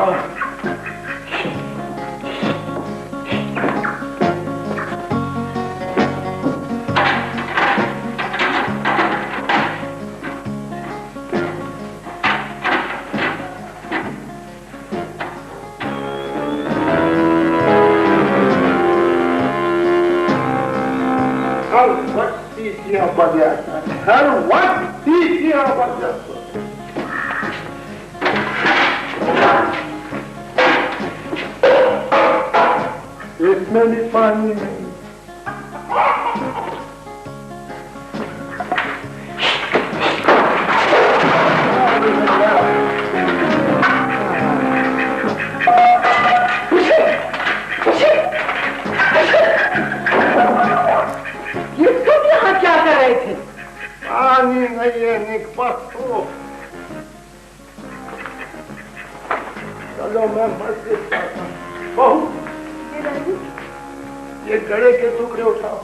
जाओ। Hör what is इसमें भी पानी नहीं। ये तुम यहाँ क्या कर रहे थे? पानी नहीं है निकपत हो। चलो मैं मस्जिद जाता हूँ। बहू ये गड़े के टुकड़े उठाओ।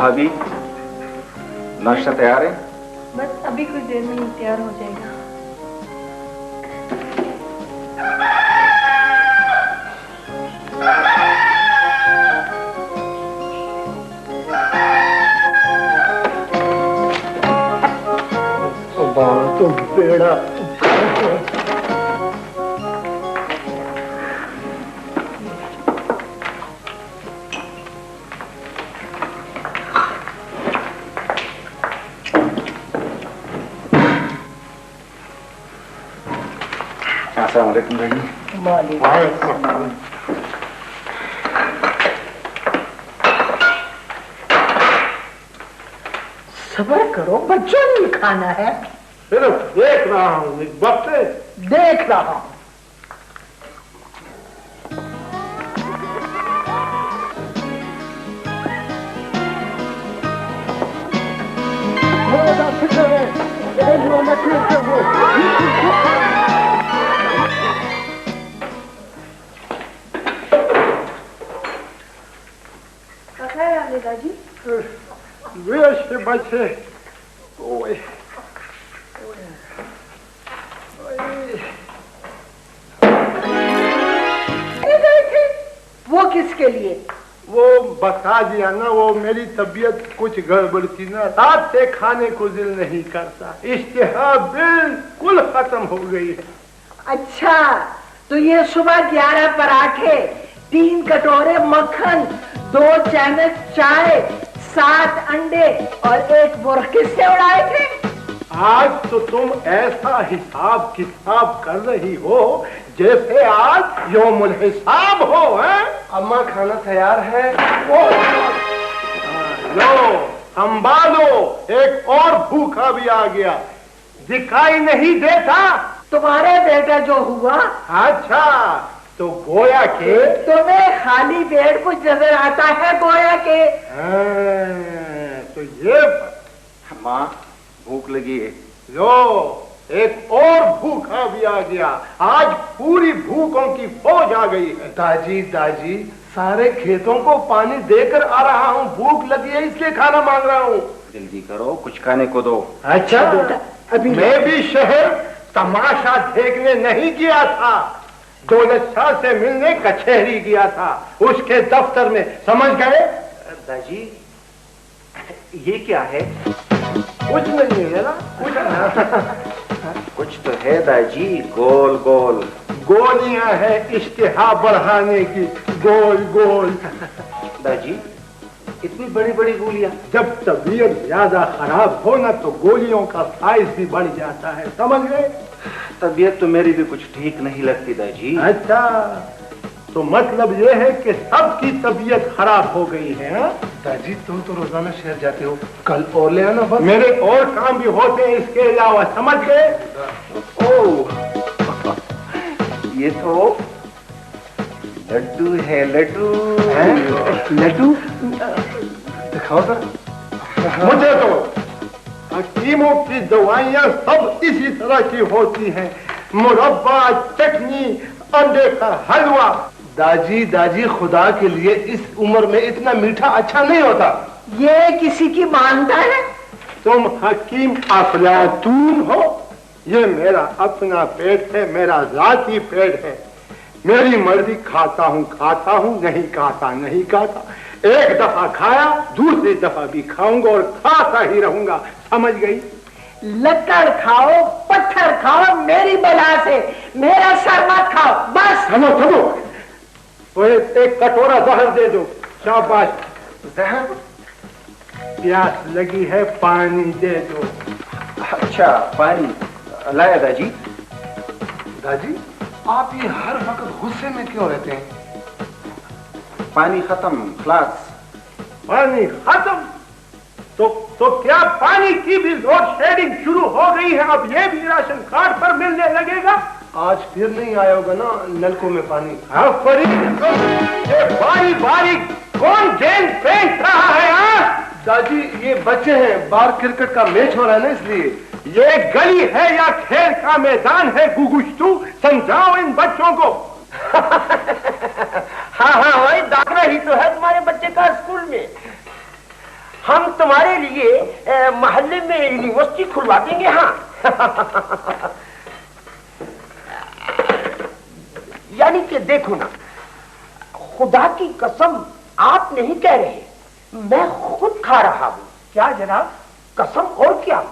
भाभी, नाश्ता तैयार है? बस अभी कुछ देर में ही तैयार हो जाएगा। तुम पेड़ा सब्र करो, बच्चों ने खाना है। सिर्फ देख रहा हूँ, एक वक्त से देख रहा हूँ। दादाजी वे बचे वो किसके लिए? वो बता दिया ना, वो मेरी तबीयत कुछ गड़बड़ थी ना, रात से खाने को दिल नहीं करता, इश्तिहा बिल्कुल खत्म हो गई है। अच्छा, तो ये सुबह 11 पराठे, 3 कटोरे मक्खन, 2 चम्मच चाय, 7 अंडे और 1 बुरकी से उड़ाए थे। आज तो तुम ऐसा हिसाब किताब कर रही हो जैसे आज यौमुल हिसाब हो, हैं? अम्मा खाना तैयार है। लो संभालो, एक और भूखा भी आ गया, दिखाई नहीं देता? तुम्हारे बेटा जो हुआ। अच्छा, तो गोया के तुम्हें खाली पेट कुछ नजर आता है गोया के? तो ये माँ भूख लगी है। लो एक और भूखा भी आ गया, आज पूरी भूखों की फौज आ गई है। दाजी दाजी, सारे खेतों को पानी देकर आ रहा हूँ, भूख लगी है इसलिए खाना मांग रहा हूँ। जल्दी करो, कुछ खाने को दो। अच्छा बेटा, अभी मैं भी शहर तमाशा देखने नहीं गया था, दौलत शाह से मिलने कचहरी गया था, उसके दफ्तर में, समझ गए? दादी ये क्या है? कुछ नहीं है ना, कुछ तो है दादी, गोल गोल गोलियां है इश्तिहा बढ़ाने की, गोल गोल। दादी इतनी बड़ी बड़ी गोलियां? जब तबीयत ज्यादा खराब हो ना तो गोलियों का साइज भी बढ़ जाता है, समझ गए? तबीयत तो मेरी भी कुछ ठीक नहीं लगती दादी। अच्छा, तो मतलब ये है कि सबकी तबीयत खराब हो गई है? हा? दादी तुम तो रोजाना शहर जाते हो, कल और ले आना बस। मेरे और काम भी होते हैं इसके अलावा, समझ गए? ओह, ये तो लड्डू है लड्डू। लड्डू दिखाओ सर। मुझे तो हकीमों की दवाइयाँ सब इसी तरह की होती हैं, मुरब्बा, चटनी, अंडे का हलवा। दाजी दाजी खुदा के लिए इस उम्र में इतना मीठा अच्छा नहीं होता। ये किसी की मानता है? तुम हकीम अफलातून हो। ये मेरा अपना पेट है, मेरा जाती पेट है। मेरी मर्जी खाता हूँ, नहीं खाता नहीं खाता। एक दफा खाया, दूसरी दफा भी खाऊंगा और खाता ही रहूंगा, समझ गई? लकड़ खाओ, पत्थर खाओ, मेरी बला से मेरा सर मत खाओ, बस। थमो, तो एक कटोरा जहर दे दो। शाबाश। जहर? प्यास लगी है, पानी दे दो। अच्छा, पानी लाया दाजी। दाजी आप ये हर वक्त गुस्से में क्यों रहते हैं? पानी खत्म, खलास। पानी खत्म? तो क्या पानी की भी लोड शेडिंग शुरू हो गई है? अब ये भी राशन कार्ड पर मिलने लगेगा? आज फिर नहीं आया होगा ना नलकों में पानी। हाँ फरीद, ये बारी बारी कौन गेंद फेंक रहा है? हाँ दादी ये बच्चे हैं, बाहर क्रिकेट का मैच हो रहा है ना, इसलिए। ये गली है या खेल का मैदान है गुगुश्तू? समझाओ इन बच्चों को। हाँ वही दाखला ही तो है तुम्हारे बच्चे का स्कूल में। हम तुम्हारे लिए मोहल्ले में यूनिवर्सिटी खुलवा देंगे। हाँ यानी कि देखो ना, खुदा की कसम आप नहीं कह रहे, मैं खुद खा रहा हूं। क्या जनाब? कसम और क्या,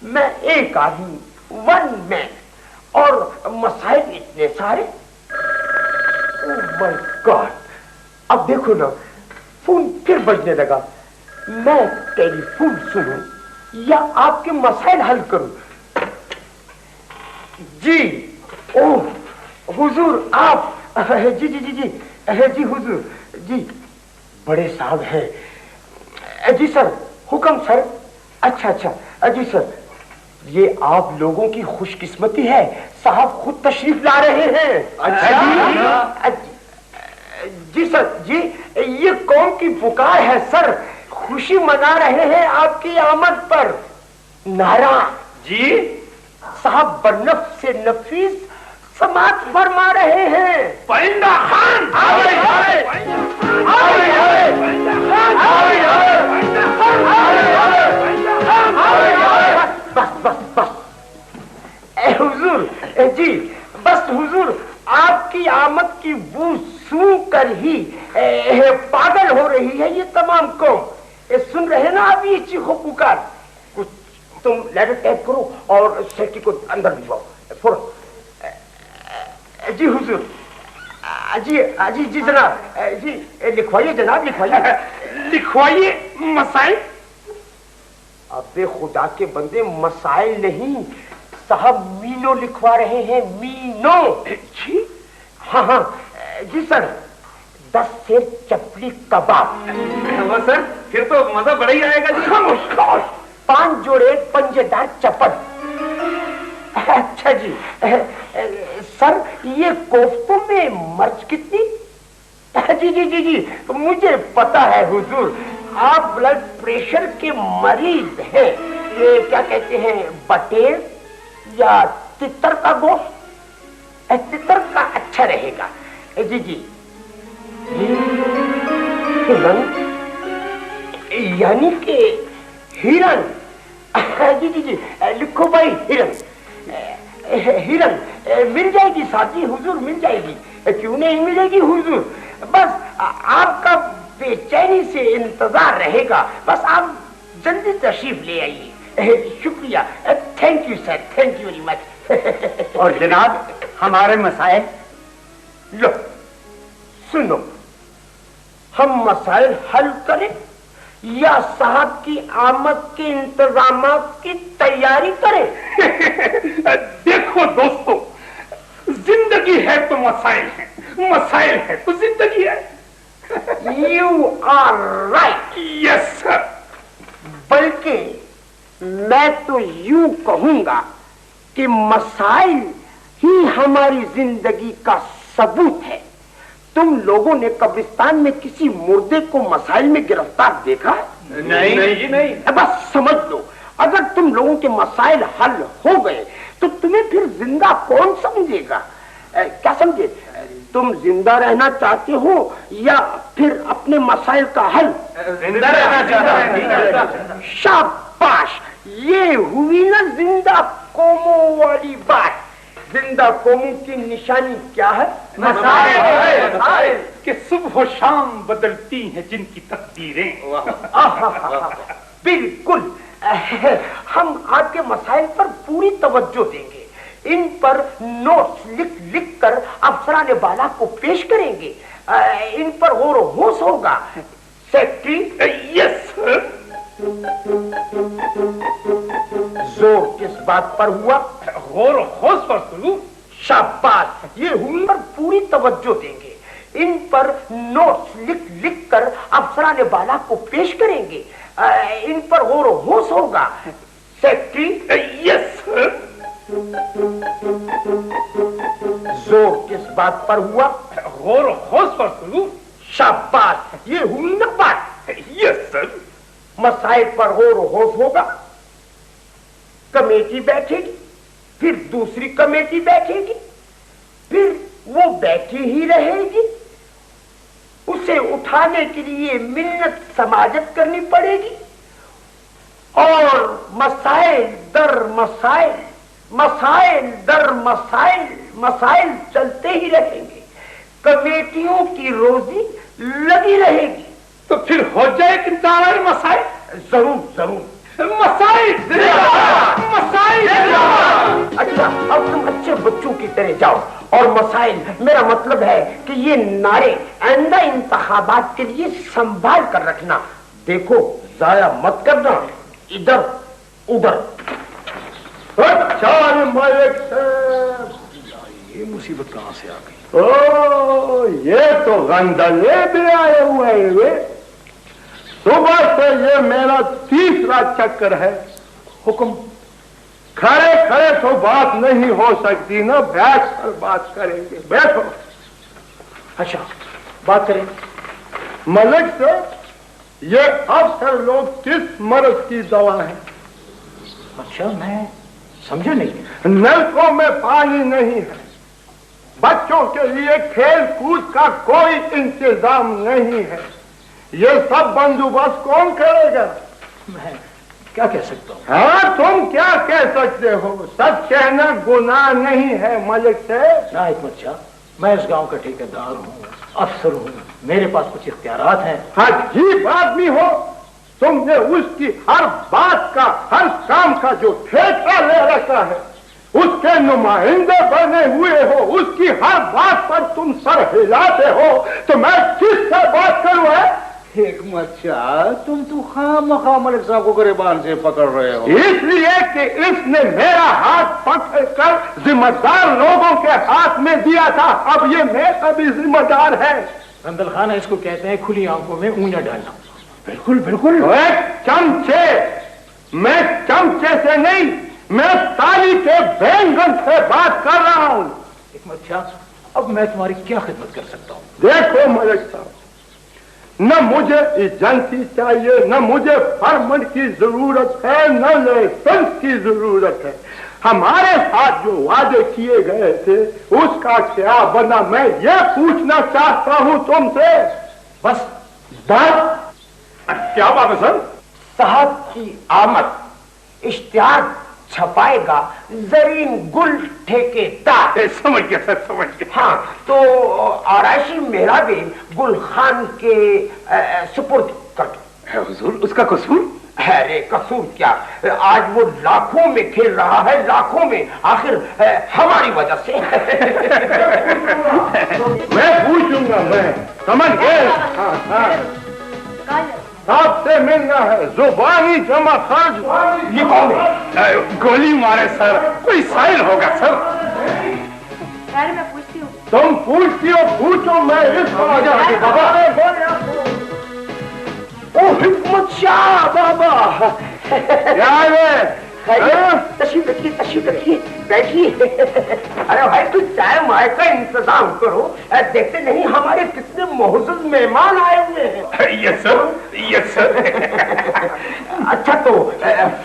मैं एक आदमी, वन मैन, और मसाइल इतने सारे। ओह माय गॉड, अब देखो ना फोन फिर बजने लगा। मैं टेलीफोन सुनूं या आपके मसाइल हल करूं? जी, ओह हुजूर आप? जी जी जी जी जी हुजूर जी, बड़े साहब हैं। जी सर, हुक्म सर। अच्छा जी सर, ये आप लोगों की खुशकिस्मती है, साहब खुद तशरीफ ला रहे हैं। अच्छा जी सर जी, ये कौम की पुकार है सर, खुशी मना रहे हैं आपकी आमद पर। नारा जी साहब बरनफ से नफीस समाज फरमा रहे हैं। परिंदा खान बस हुजूर जी, बस हुजूर आपकी आमद की बू सूंघ कर ही पागल हो रही है ये तमाम कौम। सुन रहे ना आप ये चीखो पुकार? कुछ तुम लेटर टाइप करो और सेक्रेटरी को अंदर भिजवाओ। जी हुजूर। जी जनाब, जी लिखवाइए जनाब, लिखवाइए मसाइल। अबे खुदा के बंदे, मसाइल नहीं साहब, मीनो लिखवा रहे हैं, मीनो। जी हाँ जी सर, 10 सेर चपली कबाब। सर फिर तो मजा बड़ा ही आएगा जी। खामोश। 5 जोड़े पंजेदार चप्पल। अच्छा जी सर, ये कोफ्तों में मर्च कितनी? जी मुझे पता है हुजूर, आप ब्लड प्रेशर के मरीज हैं। ये क्या कहते हैं, बटेर या तितर का गोश्त? तितर का अच्छा रहेगा। जी हिरन, यानी कि हिरन। जी लिखो भाई, हिरन मिल जाएगी साथी हुजूर, मिल जाएगी। क्यों नहीं मिलेगी हुजूर, बस आपका बेचैनी से इंतजार रहेगा, बस आप जल्दी तशरीफ ले आइए। शुक्रिया, thank you sir, thank you very much. और जनाब हमारे मसाइल? लो सुनो, हम मसाइल हल करें या साहब की आमद के इंतजाम की तैयारी करें? देखो दोस्तों, जिंदगी है तो मसाइल है, मसाइल है तो जिंदगी है। You are right. Yes sir. बल्कि मैं तो यूं कहूंगा कि मसाइल ही हमारी जिंदगी का सबूत है। तुम लोगों ने कब्रिस्तान में किसी मुर्दे को मसाइल में गिरफ्तार देखा है? नहीं। बस समझ लो, अगर तुम लोगों के मसाइल हल हो गए तो तुम्हें फिर जिंदा कौन समझेगा? क्या समझे? तुम जिंदा रहना चाहते हो या फिर अपने मसाइल का हल? जिंदा रहना चाहता हूं। शाबाश, ये हुई ना जिंदा कौमों वाली बात। जिंदा कौमों की निशानी क्या है? मसाइल। कि सुबह शाम बदलती हैं जिनकी तकदीरें। बिल्कुल। हम आपके मसाइल पर पूरी तवज्जो देंगे। इन पर नोट्स लिख लिख कर अफसरान बाला को पेश करेंगे। इन पर गौर होश होगा। सेक्रेटरी। Yes sir. जोर किस बात पर हुआ? गौर होश पर शुरू। शाबाश, ये हुई पर पूरी तवज्जो देंगे। इन पर नोट्स लिख लिख कर अफसरान बाला को पेश करेंगे। इन पर गौर होश होगा। सेक्रेटरी। Yes sir. जोर किस बात पर हुआ? गौर होश पर शुरू। शाबाश, ये हुई ना बात। Yes sir. मसाइल पर गौर होश होगा। कमेटी बैठेगी, फिर दूसरी कमेटी बैठेगी, फिर वो बैठी ही रहेगी। उसे उठाने के लिए मिन्नत समाजत करनी पड़ेगी और मसाइल दर मसाइल, मसाइल दर मसाइल, मसाइल चलते ही रहेंगे। कमेटियों की रोजी लगी रहेगी। तो फिर हो जाए कि दायरे मसाइल। जरूर जरूर। मसाइल। मसाइल। अच्छा, अब तुम अच्छे बच्चों की तरह जाओ और मसाइल, मेरा मतलब है कि ये नारे आइंदा इंतखाबात के लिए संभाल कर रखना। देखो, जाया मत करना, इधर उधर। अच्छा मलिक साहब, ये मुसीबत कहाँ से आ गई? ओ ये तो गंदले भी आए हुए हैं वे। सुबह से ये मेरा तीसरा चक्कर है। हुक्म। खड़े खड़े तो बात नहीं हो सकती ना, बैठ कर बात करेंगे। बैठो। अच्छा, बात करें। मलिक साहब, ये अफसर लोग किस मर्ज की दवा है? अच्छा, मैं समझा नहीं। नलकों में पानी नहीं है, बच्चों के लिए खेल कूद का कोई इंतजाम नहीं है। ये सब बंदोबस्त कौन करेगा? मैं क्या कह सकता हूँ? हाँ, तुम क्या कह सकते हो? सब कहना गुनाह नहीं है मलिक साहब। ना हिकमत शाह, मैं इस गांव का ठेकेदार हूँ, अफसर हूँ, मेरे पास कुछ इख्तियारात हैं। अजीब आदमी हो, तुमने उसकी हर बात का, हर काम का जो ठेका ले रखा है, उसके नुमाइंदे बने हुए हो, उसकी हर बात पर तुम सर हिलाते हो, तो मैं किससे बात करूं? हिकमत शाह, तुम तो खामखा मलिक साहब को गिरबान से पकड़ रहे हो। इसलिए कि इसने मेरा हाथ पकड़कर जिम्मेदार लोगों के हाथ में दिया था, अब ये मेरा भी जिम्मेदार है। रंदल खान, इसको कहते हैं खुली आंखों में ऊंजा डालना। बिल्कुल बिल्कुल। चमचे, मैं चमचे से नहीं, मैं ताली के बैंगन से बात कर रहा हूं। हिकमत शाह, अब मैं तुम्हारी क्या खिदमत कर सकता हूँ? देखो मलिक साहब, न मुझे एजेंसी चाहिए, न मुझे फर्मन की जरूरत है, न लाइसेंस की जरूरत है। हमारे साथ जो वादे किए गए थे उसका क्या बना, मैं ये पूछना चाहता हूं तुमसे। बस क्या बात है सर? साहब की आमद, इश्तिहार छपाएगा जरीन गुल ठेकेदार। समझ गया सर, समझ गया। हाँ, तो आराइशी मेरा भी गुल खान के सुपुर्द कर दो। हुजूर, उसका कसूर? अरे कसूर क्या, आज वो लाखों में खेल रहा है, लाखों में, आखिर हमारी वजह से। मैं पूछूंगा, मैं समझ गए। आपसे मिलना है, जुबानी जमा खर्च। ये कौन है? गोली मारे सर, कोई साइल होगा सर। खैर मैं पूछती हूँ। तुम पूछती हो, पूछो, मैं इस बाबा। ओ हिकमत शाह बाबा। क्या है? तशरीफ रखिए बैठिए। अरे भाई कुछ चाय माय का इंतजाम करो, देखते नहीं हमारे कितने मोहज़्ज़ज़ मेहमान आए हुए हैं। Yes sir. अच्छा तो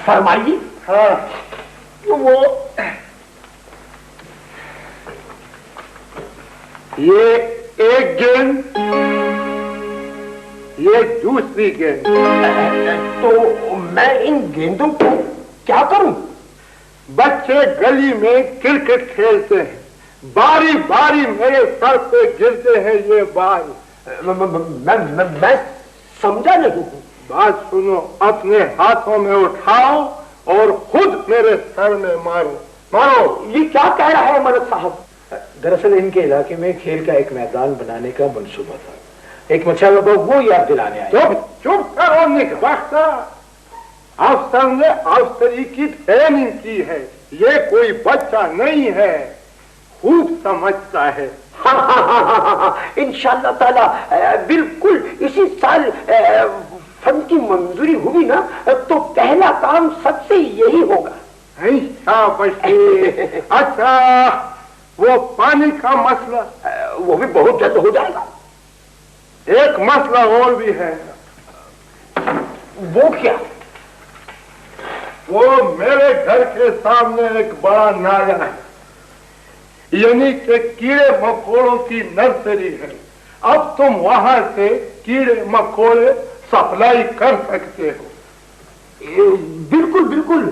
फरमाइए। हाँ वो ये एक गेंद, ये दूसरी गेंद। तो मैं इन गेंदों को क्या करूं? बच्चे गली में क्रिकेट खेलते हैं, बारी बारी मेरे सर पे गिरते हैं ये बाल। मैं समझा नहीं। बात सुनो, अपने हाथों में उठाओ और खुद मेरे सर में मारो। मारो। ये क्या कह रहा है मलिक साहब? दरअसल इनके इलाके में खेल का एक मैदान बनाने का मंसूबा था, एक मछुआरों को वो याद दिलाने आए। चुप करो निकबख्ता, अफसर ने अफसरी की ट्रेनिंग की है, ये कोई बच्चा नहीं है, खूब समझता है। इंशाअल्लाह ताला बिल्कुल इसी साल फंड की मंजूरी हुई ना तो पहला काम सबसे यही होगा। अच्छा वो पानी का मसला, वो भी बहुत जल्द हो जाएगा। एक मसला और भी है। वो क्या? वो मेरे घर के सामने एक बड़ा नाला है, यानी कि कीड़े मकोड़ों की नर्सरी है। अब तुम वहां से कीड़े मकोड़े सप्लाई कर सकते हो। बिल्कुल बिल्कुल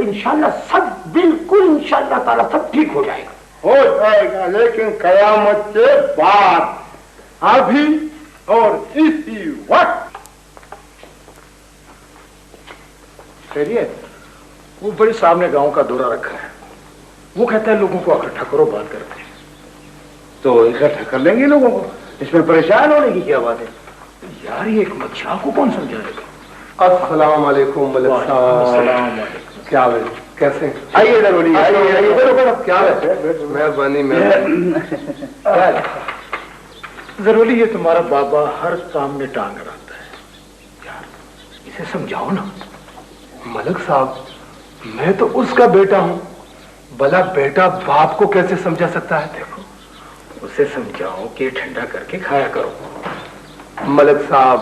इंशाल्लाह सब, बिल्कुल इंशाल्लाह ताला सब ठीक हो जाएगा। हो जाएगा, लेकिन कयामत के बाद, अभी और इसी वक्त। खैरियत? वो बड़े साहब ने गांव का दौरा रखा है, वो कहता है लोगों को इकट्ठा करो, बात करते हैं। तो इकट्ठा कर लेंगे लोगों को, इसमें परेशान होने की क्या बात है? यार ये एक मच्छा को कौन समझाएगा? अस्सलाम वालेकुम मलिक साहब, क्या है, कैसे? आइए जरूरी, आइए। क्या है? मेहरबानी जरूरी ये तुम्हारा बाबा हर काम में टांग रहता है, यार इसे समझाओ ना। मलिक साहब, मैं तो उसका बेटा हूँ, भला बेटा बाप को कैसे समझा सकता है? देखो उसे समझाओ कि ठंडा करके खाया करो। मलिक साहब,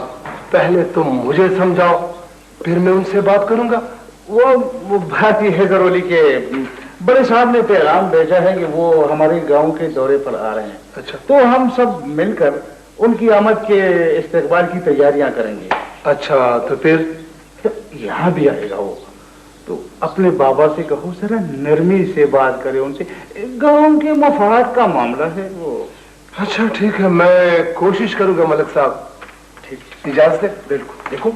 पहले तुम मुझे समझाओ, फिर मैं उनसे बात करूंगा। वो बात ये है जरूरी के बड़े साहब ने पैगाम भेजा है कि वो हमारे गांव के दौरे पर आ रहे हैं। अच्छा। तो हम सब मिलकर उनकी आमद के इस्तकबाल की तैयारियां करेंगे। अच्छा, तो फिर यहाँ भी आएगा वो, तो अपने बाबा से कहो जरा नरमी से बात करे उनसे, गांव के मफाद का मामला है वो। अच्छा ठीक है, मैं कोशिश करूंगा मलिक साहब। ठीक, इजाजत है? बिल्कुल। देखो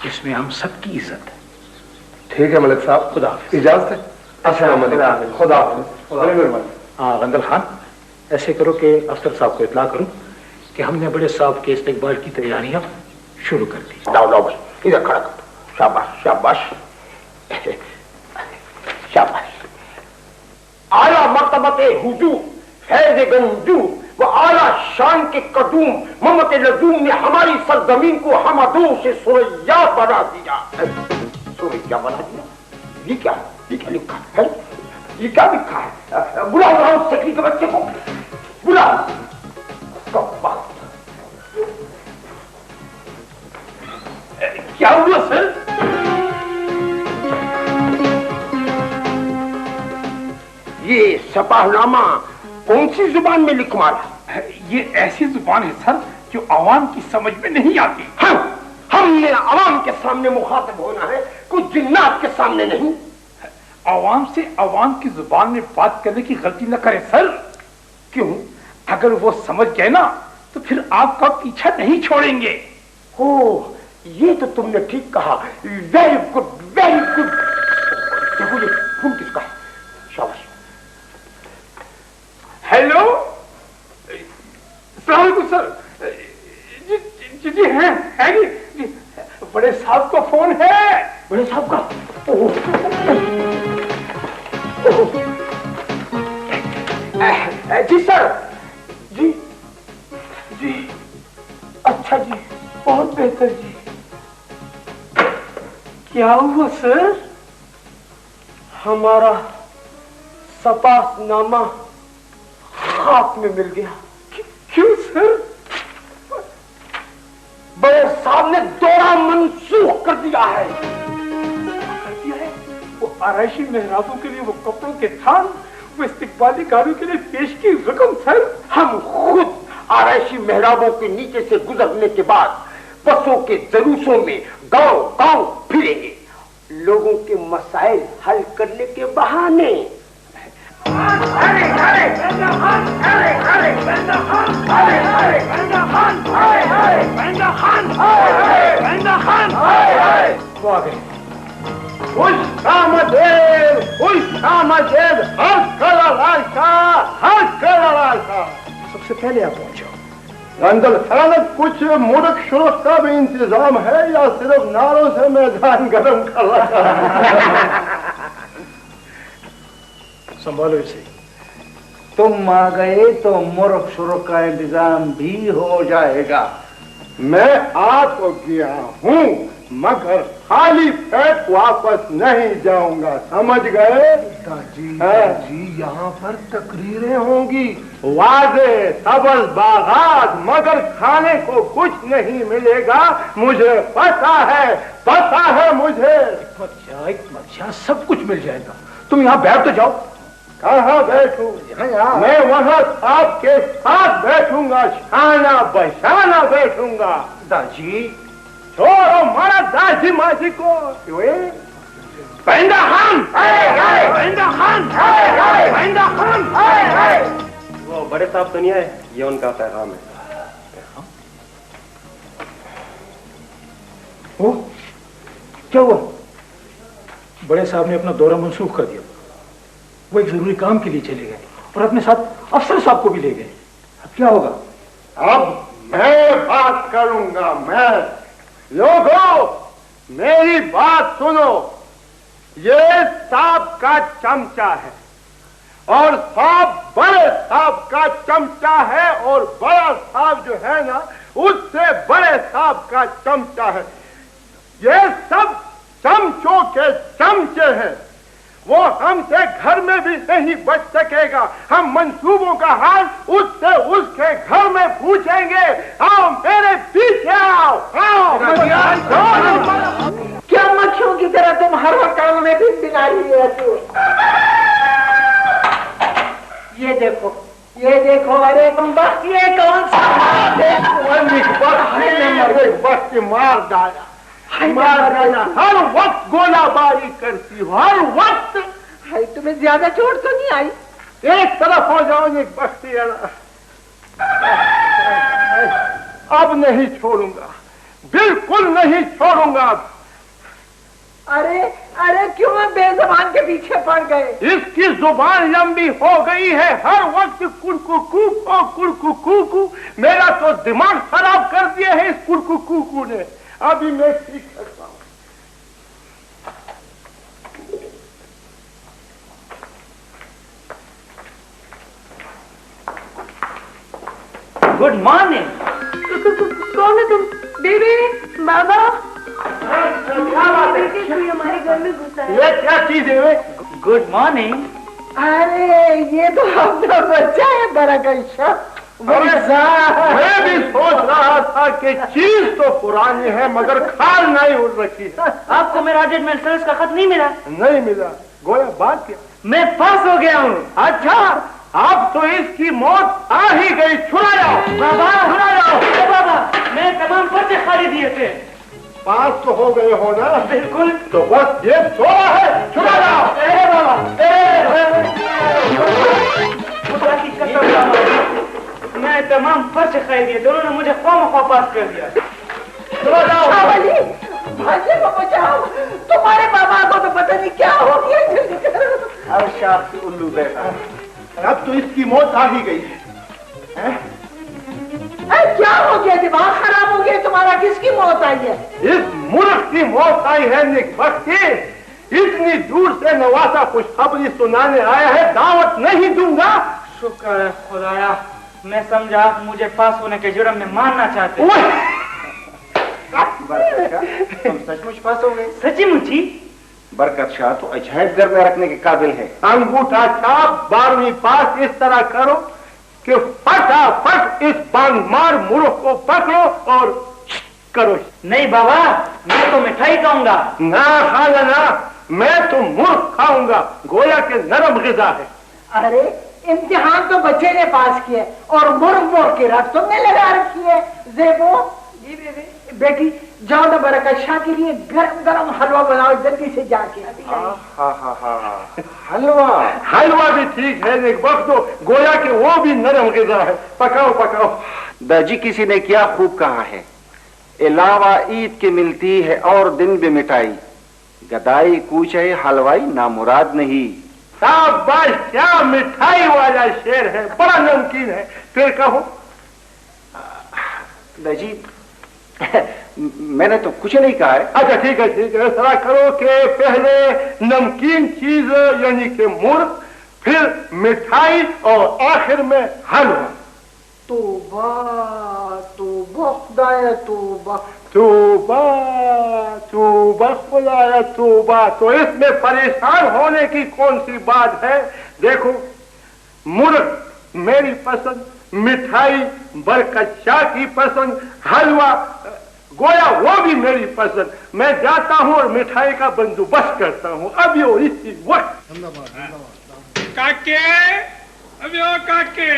इसमें हम सबकी इज्जत है। ठीक है मलिक साहब, खुदा इजाजत है। अस्सलाम वालेकुम। खुदा हाँ गंदल खान, ऐसे करो कि अफसर साहब को इत्ला करूं कि हमने बड़े साहब के इस्तकबाल की तैयारियां शुरू कर दी। लाओ भाई, इधर खड़ा कर। शाबाश शाबाश शाबाश। आला मर्तबते हुजूम फैज़ गंजू वो आला शान के कदूम मोहम्मद लजूम ने हमारी सरजमीन को हमदों से सुरैया बना दिया। सुरैया बना दिया? ये क्या लिखा है? ये क्या लिखा है? बुलाओ सेक्रेटरी के बच्चे को, बुलाओ। क्या हुआ सर? ये सपाहनामा कौन सी जुबान में लिख मारा? ये ऐसी जुबान है सर जो आवाम की समझ में नहीं आती। हमने आवाम के सामने मुखातब होना है, कुछ जिन्नात के सामने नहीं। आवाम से आवाम की जुबान में बात करने की गलती न करे सर। क्यों? अगर वो समझ गए ना तो फिर आपका पीछा नहीं छोड़ेंगे। हो, ये तो तुमने ठीक कहा। Very good very good. देखो ये फोन किसका है? शाबाश। Hello sir. जी है जी, बड़े साहब का फोन है। बड़े साहब का? जी सर। जी अच्छा जी, बहुत बेहतर जी। क्या हुआ सर? हमारा सपासनामा हाथ में मिल गया। क्यों सर? बड़े साहब ने दौरा मंसूख कर दिया है। कर दिया है? वो आरaishi मेहराबों के लिए वो कपड़ों के थान, वो इस्तिकबाली गाड़ियों के लिए पेश की रकम सर। हम खुद आरaishi मेहराबों के नीचे से गुजरने के बाद बसों के जलूसों में गांव गांव फिरेंगे, लोगों के मसाइल हल करने के बहाने। सबसे पहले आप पहुंचो। रंजल खानत कुछ मुर्ख शुरुख का भी इंतजाम है या सिर्फ नारों से मैदान गर्म कर रहा है? संभालो इसे। तुम आ गए तो मुर्ख शुरुख का इंतजाम भी हो जाएगा। मैं आ तो गया हूँ मगर खाली पेट वापस नहीं जाऊंगा, समझ गए? जी यहाँ पर तकरीरें होंगी, वादे सबज बागात, मगर खाने को कुछ नहीं मिलेगा, मुझे पता है मुझे। मच्छा सब कुछ मिल जाएगा, तुम यहाँ बैठ तो जाओ। कहाँ बैठूं? मैं वहाँ आपके साथ बैठूंगा, शाना बशाना बैठूंगा। दाजी छोड़ो मारा दाजी माजी को। पेंदा खान, पेंदा खान, पेंदा खान। वो बड़े साहब सुनिए, ये उनका पैगाम है। वो क्या हुआ? बड़े साहब ने अपना दौरा मंसूख कर दिया। वो एक जरूरी काम के लिए चले गए और अपने साथ अफसर साहब को भी ले गए। अब क्या होगा? अब मैं बात करूंगा। मैं लोगों मेरी बात सुनो, ये सांप का चमचा है और सांप बड़े सांप का चमचा है और बड़ा सांप जो है ना उससे बड़े सांप का चमचा है। ये सब चमचों के चमचे हैं, वो हमसे घर में भी नहीं बच सकेगा। हम मंसूबों का हाल उससे उसके घर में पूछेंगे। आओ मेरे पीछे आओ, आओ। क्या मक्खियों की तरह तुम हर वक्त कानों में भी बिना रही रहती हो? ये देखो, अरे बस ये कौन सा बस मार डाला, हर वक्त गोलाबारी करती हो, हर वक्त। हाय, तुम्हें ज्यादा चोट तो नहीं आई? एक तरफ हो जाओ एक बस्ती। अब नहीं छोड़ूंगा, बिल्कुल नहीं छोड़ूंगा। अरे क्यों बेजुबान के पीछे पड़ गए? इसकी जुबान लंबी हो गई है, हर वक्त कुड़कुकू। मेरा तो दिमाग खराब कर दिया है इस कुड़कुकू ने। अभी मैं ठीक करता हूँ। Good morning. कौन है तुम? बेबी, बाबा। कोई हमारे घर में घुसा है। ये क्या चीज है? Good morning. अरे ये तो अपना बच्चा है बड़ा कैसा। मैं भी सोच रहा था कि चीज तो पुरानी है मगर खाल नहीं उड़ रखी है। आपको मेरा अर्जेंट मेंटेनेंस का खत नहीं मिला? नहीं मिला। गोया बात क्या? मैं पास हो गया हूँ। अच्छा, अब तो इसकी मौत आ ही गई। छुड़ा जाओ बाबा, छुड़ा जाओ। बाबा, मैं तमाम पर्चे खाली दिए थे। पास तो हो गए हो ना? बिल्कुल। तो बस ये थोड़ा है, छुड़ा जाओ। मैं तमाम पर्चे खाली दिए थे, उन्होंने मुझे खौफ पास कर दिया। छुड़ा जाओ। भाई को बचाओ, तुम्हारे बाबा को तो पता नहीं क्या हो गया। उल्लू बैठा, अब तो इसकी मौत आ ही गई है। क्या हो गया? दिमाग खराब हो गया तुम्हारा? किसकी मौत आई है? इस मूर्ख की मौत आई है निकबख्ती। इतनी दूर से नवासा खुशखबरी सुनाने आया है, दावत नहीं दूंगा। शुक्र है खुदाया, मैं समझा मुझे पास होने के जुर्म में मारना चाहते। बरकत शाह, तुम सचमुच पास हो गए? सची मुची? बरकत शाह तो अजायब घर में रखने के काबिल है। अंगूठा छाप 12वीं पास इस तरह करो कि फटाफट इस बांग मार मूर्ख को पकड़ो और करो। नहीं बाबा, मैं तो मिठाई खाऊंगा। ना खाना ना, मैं तो मूर्ख खाऊंगा, गोया के नरम ग़िज़ा है। अरे इम्तिहान तो बच्चे ने पास किए और मुर्ख की रख तुमने लगा रखी है। ज़ेबो जी बेटी जाओ ना बरकत शाह के लिए गरम गरम हलवा बनाओ जल्दी से जाके। हलवा भी ठीक है, एक वक्त दो, गोया के वो भी नरम ग़िज़ा है। पकाओ पकाओ। दाजी किसी ने क्या खूब कहा है, इलावा ईद के मिलती है और दिन भी मिठाई, गदाई कूचे हलवाई नामुराद नहीं। शाबाश, क्या मिठाई वाला शेर है, बड़ा नमकीन है। फिर कहो। दाजी मैंने तो कुछ नहीं कहा है। अच्छा ठीक है इस तरह करो कि पहले नमकीन चीज यानी कि मूर्ख, फिर मिठाई और आखिर में हलवा। तौबा तौबा खुदाया तौबा तौबा तौबा खुदाया तौबा। तो इसमें परेशान होने की कौन सी बात है? देखो, मूर्ख मेरी पसंद, मिठाई बरकत शाह की पसंद, हलवा गोया वो भी मेरी पसंद। मैं जाता हूँ और मिठाई का बंदोबस्त करता हूँ अभी और इसी वक्त। काके, अभी ओ काके,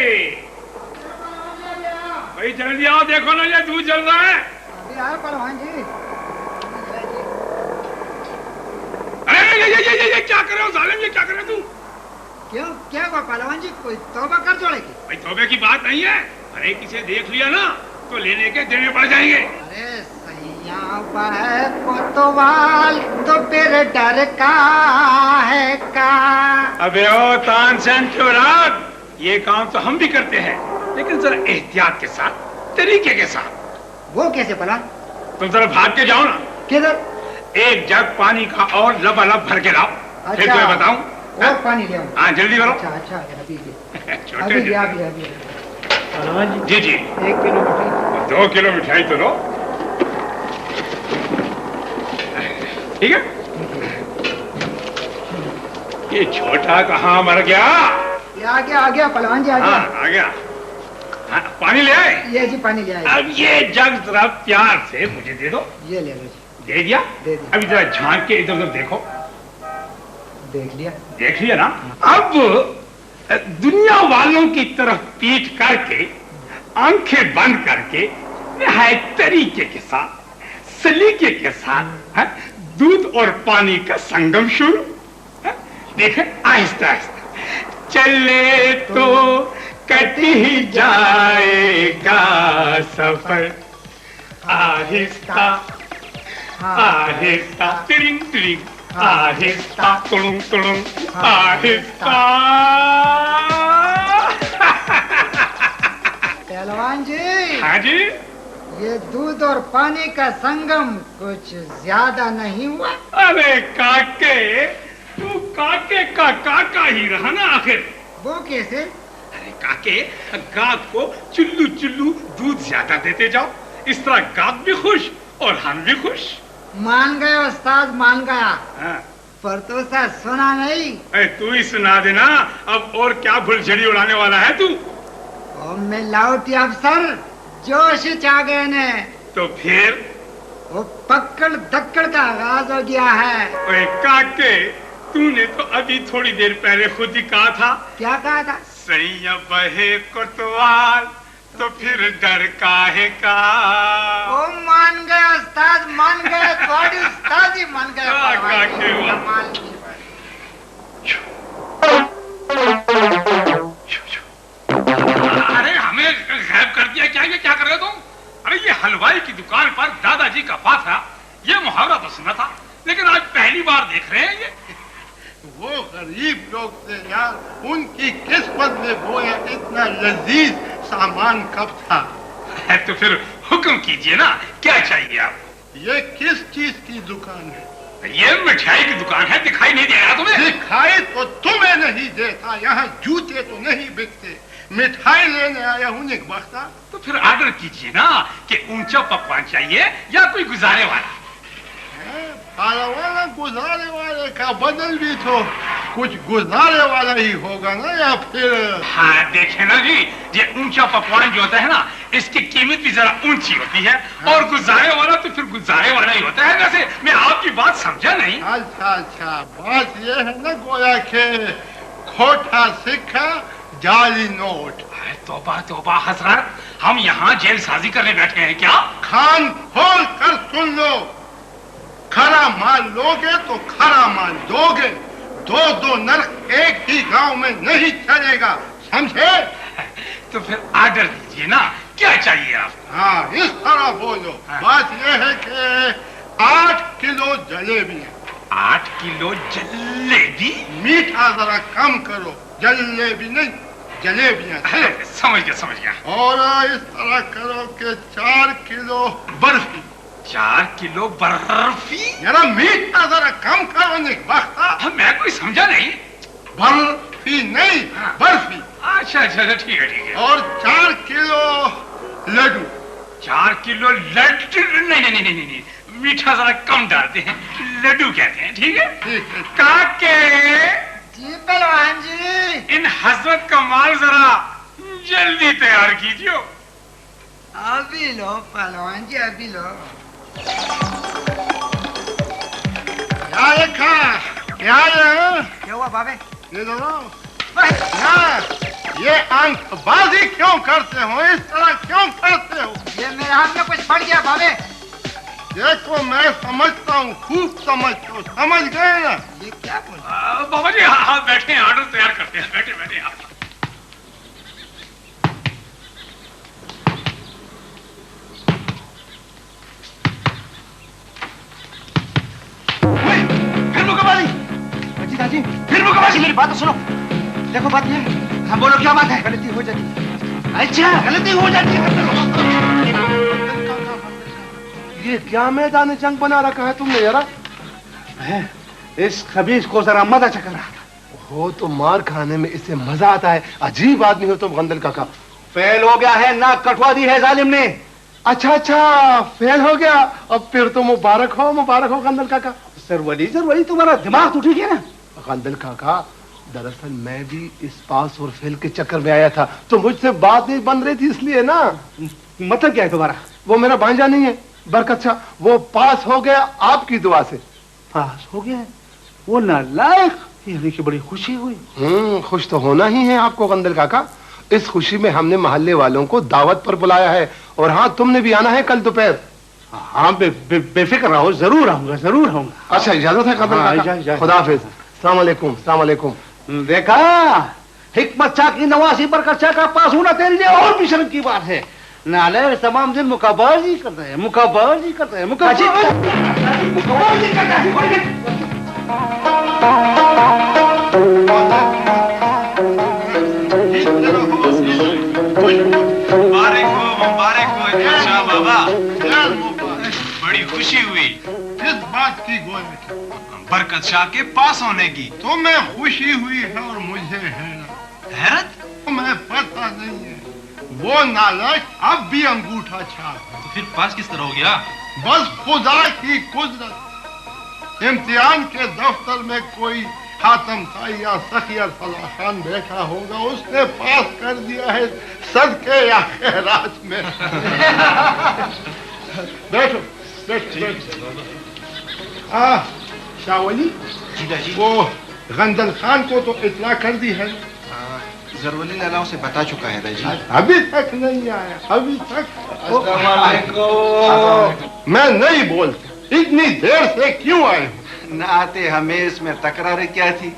भाई जल्दी आओ, देखो ना ये दूध जल रहा है। अभी आए पहलवान जी। अरे ये क्या कर रहे हो जालिम, ये क्या कर रहे हो तू? क्यों क्या हुआ पहलवान जी, कोई तौबा कर जोड़ेगी? भाई तौबे की बात नहीं है, अरे किसे देख लिया ना तो लेने के देने पड़ जाएंगे। अरे सैया कोतवाल तो फिर डर का है का। अबे ओ तानसेन चौराग, ये काम तो हम भी करते हैं, लेकिन जरा एहतियात के साथ, तरीके के साथ। वो कैसे भला? तुम जरा भाग के जाओ ना। किधर? एक जग पानी का और लबालब भर के लाओ। अच्छा, फिर तुम्हें बताऊं। और पानी ले आओ। हाँ जल्दी करो। अच्छा अच्छा अभी छोटे अभी जी जी 1 किलो मिठाई। 2 किलो मिठाई तो लो, ठीक है। ये छोटा कहाँ मर गया? ये आ गया पहलवान जी, आ गया। हाँ आ गया। हाँ, पानी ले आए? ये जी पानी ले आए। अब ये जग जरा प्यार से मुझे दे दो। ये ले लो जी। दे दिया? दे दिया। अभी जरा झांक के इधर उधर देखो। देख लिया ना। अब दुनिया वालों की तरफ पीठ करके, आंखें बंद करके, निहायत तरीके के साथ, सलीके के साथ दूध और पानी का संगम शुरू। देखें आहिस्ता आहिस्ता चले तो कट ही जाएगा सफर, आहिस्ता आहिस्ता तिरिंग तिरिंग, आहिस्ता तुड़ुंग तुड़ुंग, आहिस्ता। पहलवान जी। हाँ जी। ये दूध और पानी का संगम कुछ ज्यादा नहीं हुआ? अरे काके, तू काके का काका ही रहा ना आखिर। वो कैसे? अरे काके, गाक को चुल्लू चुल्लू दूध ज्यादा देते जाओ, इस तरह गाक भी खुश और हम भी खुश। मान गया उस्ताद, मान गया। हाँ। पर तो सर सुना नहीं। अरे तू ही सुना देना, अब और क्या फुलझड़ी उड़ाने वाला है तू? ओ मिलावटी अफसर जोश आ गए ने। तो फिर वो पकड़ धक्कड़ का आगाज हो गया है। ओए काके, तूने तो अभी थोड़ी देर पहले खुद ही कहा था। क्या कहा था? सैया बहे कोतवाल तो फिर डर काहे का। ओ मान गए उस्ताद, मान गए। थोड़ी उस्ताद ही मान गए। अरे हमें गायब कर दिया क्या? ये क्या कर रहे हो तुम? अरे ये हलवाई की दुकान पर दादाजी का पाथा, ये मुहावरा तो सुना था, लेकिन आज पहली बार देख रहे हैं ये। वो गरीब लोग थे यार, उनकी किस्मत में गोया इतना लजीज सामान कब था। तो फिर हुक्म कीजिए ना, क्या चाहिए आपको? ये किस चीज की दुकान है? ये मिठाई की दुकान है, दिखाई नहीं दे रहा तुम्हें? दिखाई तो तुम्हें नहीं देता, यहाँ जूते तो नहीं बिकते, मिठाई लेने आया हूँ एक वक्ता। तो फिर आर्डर कीजिए ना कि ऊंचा पकवान चाहिए या कोई गुजारे वाला। वाला गुजारे वाले का बदल भी तो कुछ गुजारे वाला ही होगा ना, या फिर? हाँ देखे ना जी, ये ऊंचा पकवान जो होता है ना, इसकी कीमत भी जरा ऊंची होती है, और गुजारे वाला तो फिर गुजारे वाला ही होता है। वैसे मैं आपकी बात समझा नहीं। अच्छा, बात ये है ना गोया के खोटा सिक्का जाली नोट। तौबा तौबा हजरत, हम यहाँ जेल साजी करने बैठे हैं क्या? कान खोल कर सुन लो, खरा माल लोगे तो खरा माल दोगे। दो नर्क एक ही गांव में नहीं चलेगा, समझे? तो फिर ऑर्डर दीजिए ना, क्या चाहिए आपको? हाँ इस तरह बोलो। बात यह है कि 8 किलो जलेबी। 8 किलो जलेबी? मीठा जरा कम करो, जलेबी नहीं जलेबियां। समझ गया। और इस तरह करो कि 4 किलो बर्फी। 4 किलो बर्फी? जरा मीठा जरा कम करो निकबख्ता। मैं कोई समझा नहीं। बर्फी नहीं, बर्फी। अच्छा ठीक है। और 4 किलो लड्डू। 4 किलो लड्डू? नहीं, मीठा जरा कम डालते हैं, लड्डू कहते हैं। ठीक है काके। जी पहलवान जी। इन हजरत का माल जरा जल्दी तैयार कीजिए। अभी लो पहलवान जी, अभी लो। क्या हुआ बाबे? ये दोनों ये अंकबाजी क्यों करते हो? इस तरह क्यों करते हो? ये मेरे हाथ में कुछ पड़ गया बाबे। देखो मैं समझता हूँ, खूब समझता हूँ, समझ गए ना? ये क्या बोल? बाबा जी हाँ बैठे हैं, ऑर्डर तैयार करते हैं। बैठे आप। फिर मुकबाजी। मेरी बात तो सुनो। देखो बात ये, हम बोलो क्या बात है? गलती हो जाती है। अच्छा गलती हो जाती है। ये क्या मैदान जंग बना रखा है तुमने जरा? इस खबीज को जरा मजा चकर रहा था। हो तो मार खाने में इससे मजा आता है। अजीब आदमी हो तुम गंदल काका। फेल हो गया है, नाक कटवा दी है जालिम ने। अच्छा फेल हो गया। अब फिर तो मुबारक हो गंदल काका। सरवली तुम्हारा दिमाग तो ठीक है ना? गंदल काका दरअसल मैं भी इस पास और फेल के चक्कर में आया था, तो मुझसे बात नहीं बन रही थी इसलिए ना। मतलब क्या है तुम्हारा? वो मेरा भांजा नहीं है बरकत शाह, वो पास हो गया आपकी दुआ से। पास हो गया? वो नालायक, यानी कि बड़ी खुशी हुई। खुश तो होना ही है आपको गंदल काका। इस खुशी में हमने मोहल्ले वालों को दावत पर बुलाया है, और हाँ तुमने भी आना है कल दोपहर। हाँ बेफिक्र रहो, जरूर आऊंगा। अच्छा इजाजत है गंदल काका, खुदा हाफिज। अस्सलाम वालेकुम। देखा, हिकमत शाह की नवासी बरकत शाह का पास होना तेरे लिए और भी शर्म की बात है। नाले तमाम दिन मुकाबाजी करते हैं। मुबारक हो शाह बाबा, बड़ी खुशी हुई। इस बात की गोल में बरकत शाह के पास होने की। तुम्हें खुशी हुई है और मुझे हैरत? तुम्हें पता नहीं है, वो नालायक अब भी अंगूठा छाप। तो फिर पास किस तरह हो गया? बस खुदा की कुदरत। इम्तिहान के दफ्तर में कोई खातम साई या सखिया सलाह खान बैठा होगा, उसने पास कर दिया है सदके या खैरात में। बैठो। शाहवली, वो गंदल खान को तो इत्ला कर दी है? जरवली लाला से बता चुका है दाजी। अभी तक नहीं आया, अभी तक। मैं नहीं बोलता, इतनी देर से क्यों आए हो? न आते हमें इसमें तकरार क्या थी?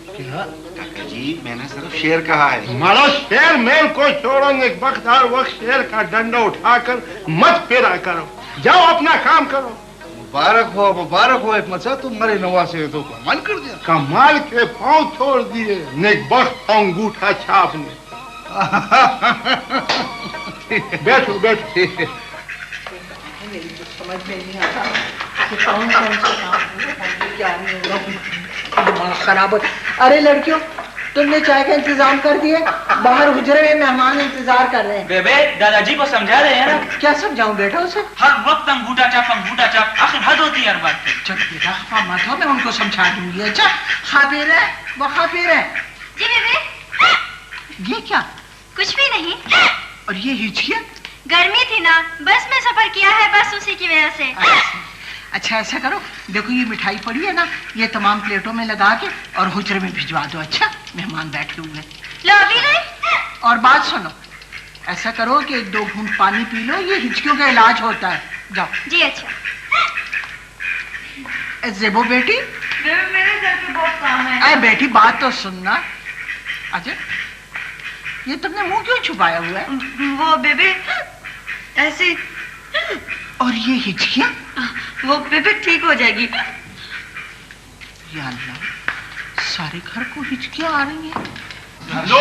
क्या काका जी, मैंने सिर्फ शेर कहा है। मारा शेर मेल को छोड़ो, एक वक्त हर वक्त शेर का डंडा उठाकर मत फेरा करो। जाओ अपना काम करो। मुबारक हो हिकमत शाह, तुम्हारे नवासे तो कमाल कर दिया। कमाल के पांव छोड़ दिए नेकबख्त अंगूठा छाप ने। बैठो। मेरी तो समझ में नहीं आता कि कौन से काम दिमाग खराब हो। अरे लड़कियों, तुमने चाय का इंतजाम कर दिया? बाहर हुजरे में मेहमान इंतजार कर रहे हैं। बेबे दादाजी को समझा रहे हैं ना। क्या समझाऊं बेटा उसे? हर वक्त अंगूठा चाप आखिर हद होती है हर बात पे। चल बेटा खफा मत हो, मैं उनको समझा दूंगी। अच्छा खा पी रहे, वो खा पी रहे। जी बेबे। ये क्या? कुछ भी नहीं। और ये हिचकियाँ? गर्मी थी ना, बस में सफर किया है, बस उसी की वजह से। अच्छा ऐसा करो, देखो ये मिठाई पड़ी है ना, ये तमाम प्लेटों में लगा के और हुजरे में भिजवा दो। अच्छा मेहमान बैठे हुए। लो अभी नहीं। और बात सुनो, ऐसा करो कि 2 घूंट पानी पी लो, ये हिचकियों का इलाज होता है। जाओ। जी अच्छा। जेबो बेटी, मेरे घर पे बहुत काम है। अरे बेटी बात तो सुनना। अच्छा ये तुमने मुंह क्यों छुपाया हुआ है? वो बेबे ऐसे। और ये हिचकियाँ? वो बेबे ठीक हो जाएगी। या अल्लाह, सारे घर को हिचकियाँ आ रही हैं। लो